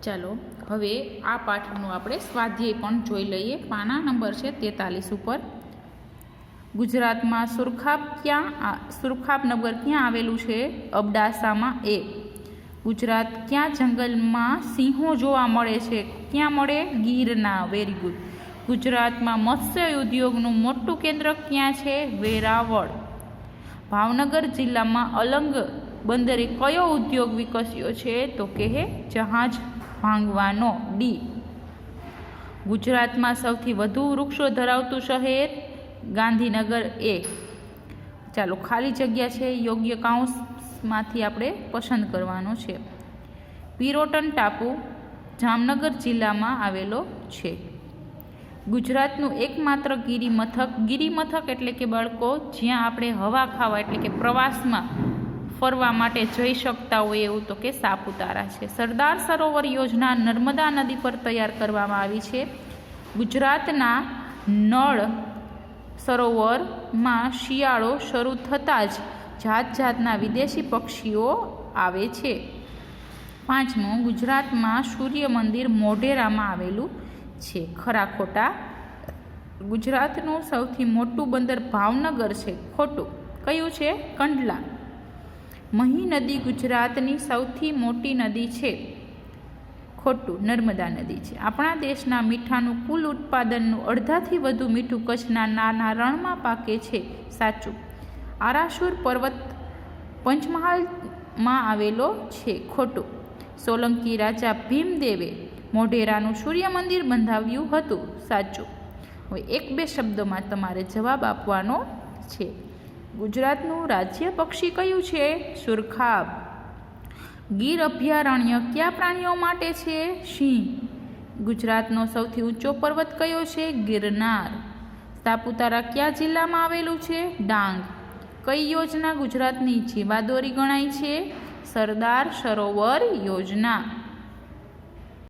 ચાલો હવે આ પાઠનું આપણે સ્વાધ્યાય પણ જોઈ લઈએ. પાના નંબર છે 43 ઉપર. ગુજરાતમાં સુરખાબનગર ક્યાં આવેલું છે? અબડાસામાં. એ. ગુજરાત ક્યાં જંગલમાં સિંહો જોવા મળે છે? ક્યાં મળે? ગીરના. Very good. ગુજરાતમાં મત્સ્ય ઉદ્યોગનું મોટું કેન્દ્ર ક્યાં છે? વેરાવળ. ભાવનગર જિલ્લામાં અલંગ બંદરે કયો ઉદ્યોગ વિકસ્યો છે? તો કે જહાજ ભાંગવાનો. ડી. ગુજરાતમાં સૌથી વધુ વૃક્ષો ધરાવતું શહેર? ગાંધીનગર. એ. ચાલો ખાલી જગ્યા છે, યોગ્ય કાઉન્સમાંથી આપણે પસંદ કરવાનો છે. પિરોટન ટાપુ જામનગર જિલ્લામાં આવેલો છે. ગુજરાતનું એકમાત્ર ગિરિમથક એટલે કે બાળકો જ્યાં આપણે હવા ખાવા એટલે કે પ્રવાસમાં ફરવા માટે જઈ શકતા હોય એવું તો કે સાપુતારા છે. સરદાર સરોવર યોજના નર્મદા નદી પર તૈયાર કરવામાં આવી છે. ગુજરાતના નળ સરોવરમાં શિયાળો શરૂ થતાં જ જાત જાતના વિદેશી પક્ષીઓ આવે છે. 5મું, ગુજરાતમાં સૂર્ય મંદિર મોઢેરામાં આવેલું છે. ખરા ખોટા? ગુજરાતનું સૌથી મોટું બંદર ભાવનગર છે. ખોટું. કયું છે? કંડલા. મહી નદી ગુજરાતની સૌથી મોટી નદી છે. ખોટું. નર્મદા નદી છે. આપણા દેશના મીઠાનું કુલ ઉત્પાદનનું અડધાથી વધુ મીઠું કચ્છના નાના રણમાં પાકે છે. સાચું. આરાસુર પર્વત પંચમહાલમાં આવેલો છે. ખોટું. સોલંકી રાજા ભીમદેવે મોઢેરાનું સૂર્ય મંદિર બંધાવ્યું હતું. સાચું. હવે 1-2 શબ્દોમાં તમારે જવાબ આપવાનો છે. ગુજરાતનું રાજ્ય પક્ષી કયું છે? સુરખાબ. ગીર અભયારણ્ય કયા પ્રાણીઓ માટે છે? સિંહ. ગુજરાતનો સૌથી ઊંચો પર્વત કયો છે? ગિરનાર. સાપુતારા કયા જિલ્લામાં આવેલું છે? ડાંગ. કઈ યોજના ગુજરાતની જીવાદોરી ગણાય છે? સરદાર સરોવર યોજના.